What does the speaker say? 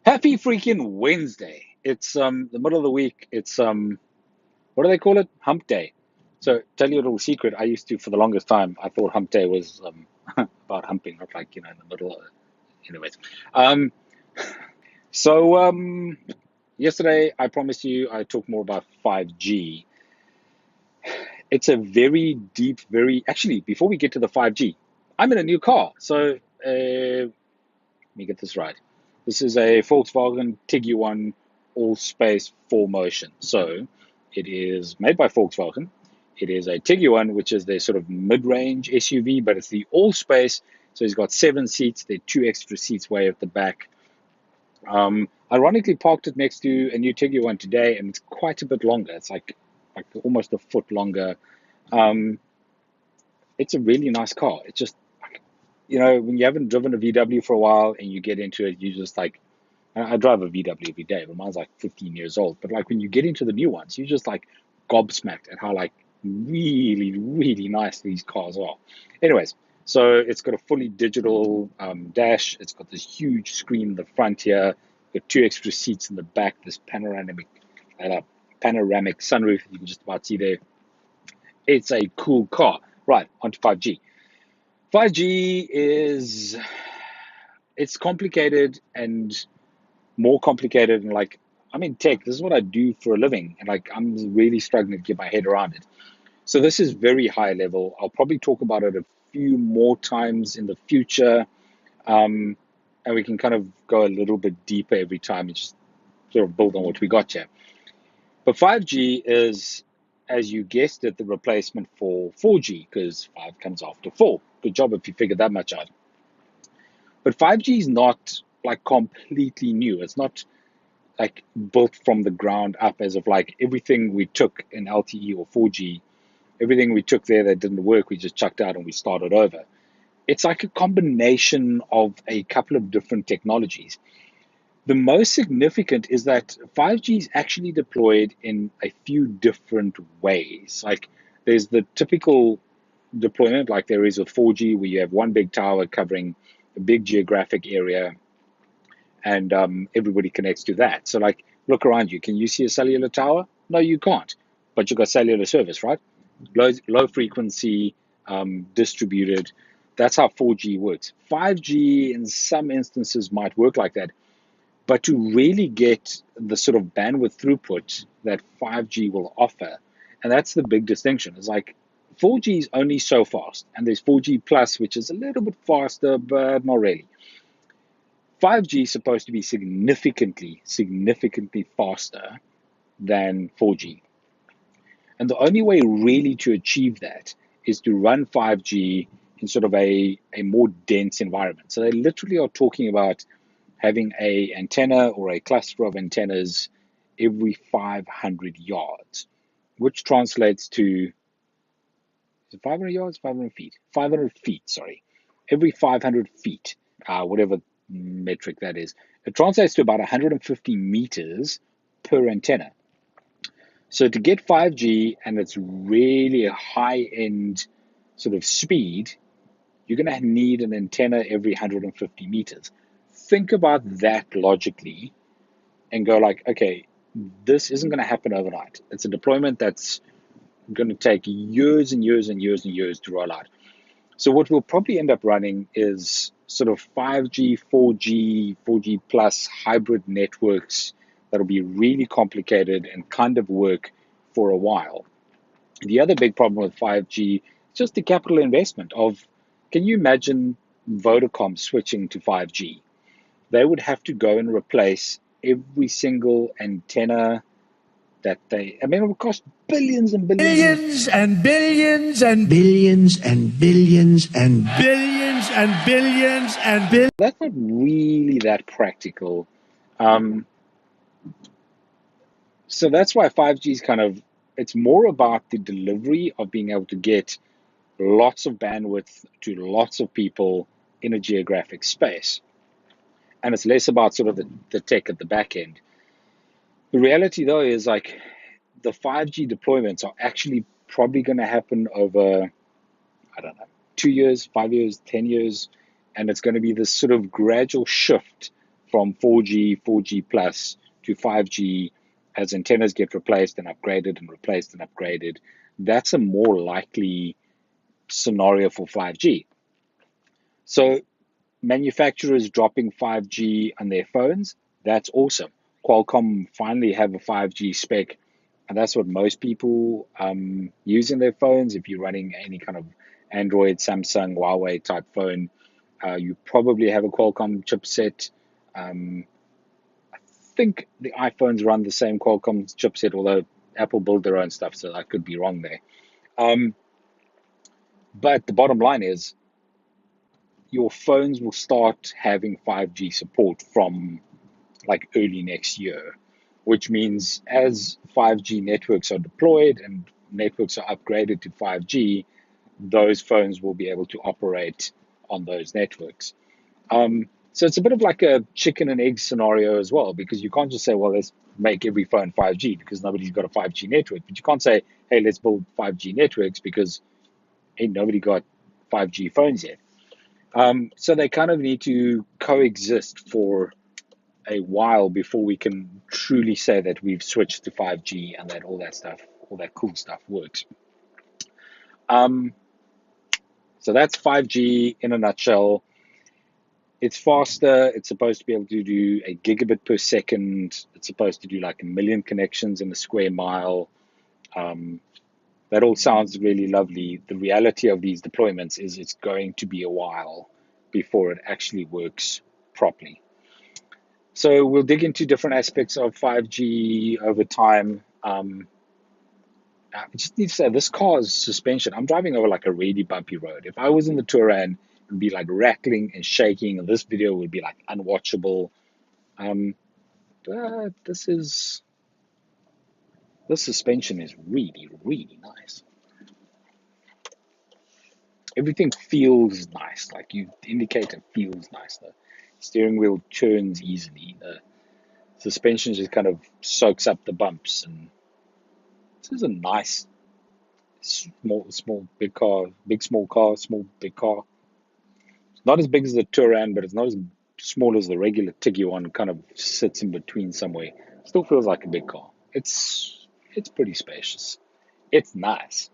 Happy freaking Wednesday. It's the middle of the week. It's what do they call it? Hump day. So tell you a little secret. I used to for the longest time I thought hump day was about humping, not like in the middle. Anyways, um, so yesterday I promised you I talk more about 5G. It's a very deep, very actually before we get to the 5G, I'm in a new car. So let me get this right. This is a Volkswagen Tiguan Allspace 4Motion. So it is made by Volkswagen. It is a Tiguan, which is their sort of mid-range SUV, but it's the Allspace. So it's got 7 seats. There are 2 extra seats way at the back. Ironically, parked it next to a new Tiguan today, and it's quite a bit longer. It's like almost a foot longer. Um, it's a really nice car. It's just when you haven't driven a VW for a while and you get into it, you just like I drive a VW every day, but mine's like 15 years old. But like when you get into the new ones, you just like gobsmacked at how like really, really nice these cars are. Anyways, so it's got a fully digital dash. It's got this huge screen in the front here. Got 2 extra seats in the back. This panoramic sunroof you can just about see there. It's a cool car. Right, onto 5G. 5G is it's complicated and more complicated and like I'm in tech. This is what I do for a living, and like I'm really struggling to get my head around it. So this is very high level. I'll probably talk about it a few more times in the future, um, and we can kind of go a little bit deeper every time and just sort of build on what we got here. But 5G is, as you guessed it, the replacement for 4G because 5 comes after 4. Good job if you figured that much out. But 5G is not like completely new. It's not like built from the ground up as of like everything we took in LTE or 4G, everything we took there that didn't work, we just chucked out and we started over. It's like a combination of a couple of different technologies. The most significant is that 5G is actually deployed in a few different ways. Like there's the typical deployment, like there is with 4G, where you have one big tower covering a big geographic area and everybody connects to that. So like, look around you. Can you see a cellular tower? No, you can't. But you've got cellular service, right? Low frequency, distributed. That's how 4G works. 5G in some instances might work like that, but to really get the sort of bandwidth throughput that 5G will offer, and that's the big distinction, is like 4G is only so fast, and there's 4G plus, which is a little bit faster, but not really. 5G is supposed to be significantly, significantly faster than 4G. And the only way really to achieve that is to run 5G in sort of a more dense environment. So they literally are talking about having a antenna or a cluster of antennas every 500 yards, which translates to, is it 500 yards, 500 feet? 500 feet, sorry. Every 500 feet, whatever metric that is. It translates to about 150 meters per antenna. So to get 5G and it's really a high-end sort of speed, you're going to need an antenna every 150 meters. Think about that logically and go like, okay, this isn't going to happen overnight. It's a deployment that's going to take years and years and years and years to roll out. So what we'll probably end up running is sort of 5G, 4G, 4G plus hybrid networks that'll be really complicated and kind of work for a while. The other big problem with 5G is just the capital investment of, can you imagine Vodacom switching to 5G? They would have to go and replace every single antenna that I mean, it would cost billions and billions and Billions and billions and billions and billions and billions and billions and billions. that's not really that practical. Um, so that's why 5G is kind of, it's more about the delivery of being able to get lots of bandwidth to lots of people in a geographic space. And it's less about sort of the tech at the back end. The reality though is like the 5G deployments are actually probably going to happen over, I don't know, 2 years, 5 years, 10 years. And it's going to be this sort of gradual shift from 4G, 4G plus to 5G as antennas get replaced and upgraded and replaced and upgraded. That's a more likely scenario for 5G. So manufacturers dropping 5G on their phones, that's awesome. Qualcomm finally have a 5G spec, and that's what most people use in their phones. If you're running any kind of Android, Samsung, Huawei type phone, you probably have a Qualcomm chipset. I think the iPhones run the same Qualcomm chipset, although Apple build their own stuff, so I could be wrong there. Um, but the bottom line is your phones will start having 5G support from like early next year, which means as 5G networks are deployed and networks are upgraded to 5G, those phones will be able to operate on those networks. So it's a bit of like a chicken and egg scenario as well, because you can't just say, well, let's make every phone 5G because nobody's got a 5G network. But you can't say, hey, let's build 5G networks because ain't nobody got 5G phones yet. So they kind of need to coexist for a while before we can truly say that we've switched to 5G and that all that stuff, all that cool stuff works. Um, so that's 5G in a nutshell. It's faster. It's supposed to be able to do a gigabit per second. It's supposed to do like 1 million connections in a square mile. Um, that all sounds really lovely. The reality of these deployments is it's going to be a while before it actually works properly. So we'll dig into different aspects of 5G over time. I just need to say, this car's suspension, I'm driving over like a really bumpy road. If I was in the Touran, it would be like rattling and shaking, and this video would be like unwatchable. Um, but this suspension is really, really nice. Everything feels nice, like the indicator feels nice. The steering wheel turns easily. The suspension just kind of soaks up the bumps, and this is a nice small big car, big small car, small big car. It's not as big as the Touran, but it's not as small as the regular Tiguan. Kind of sits in between somewhere. Still feels like a big car. It's pretty spacious. It's nice.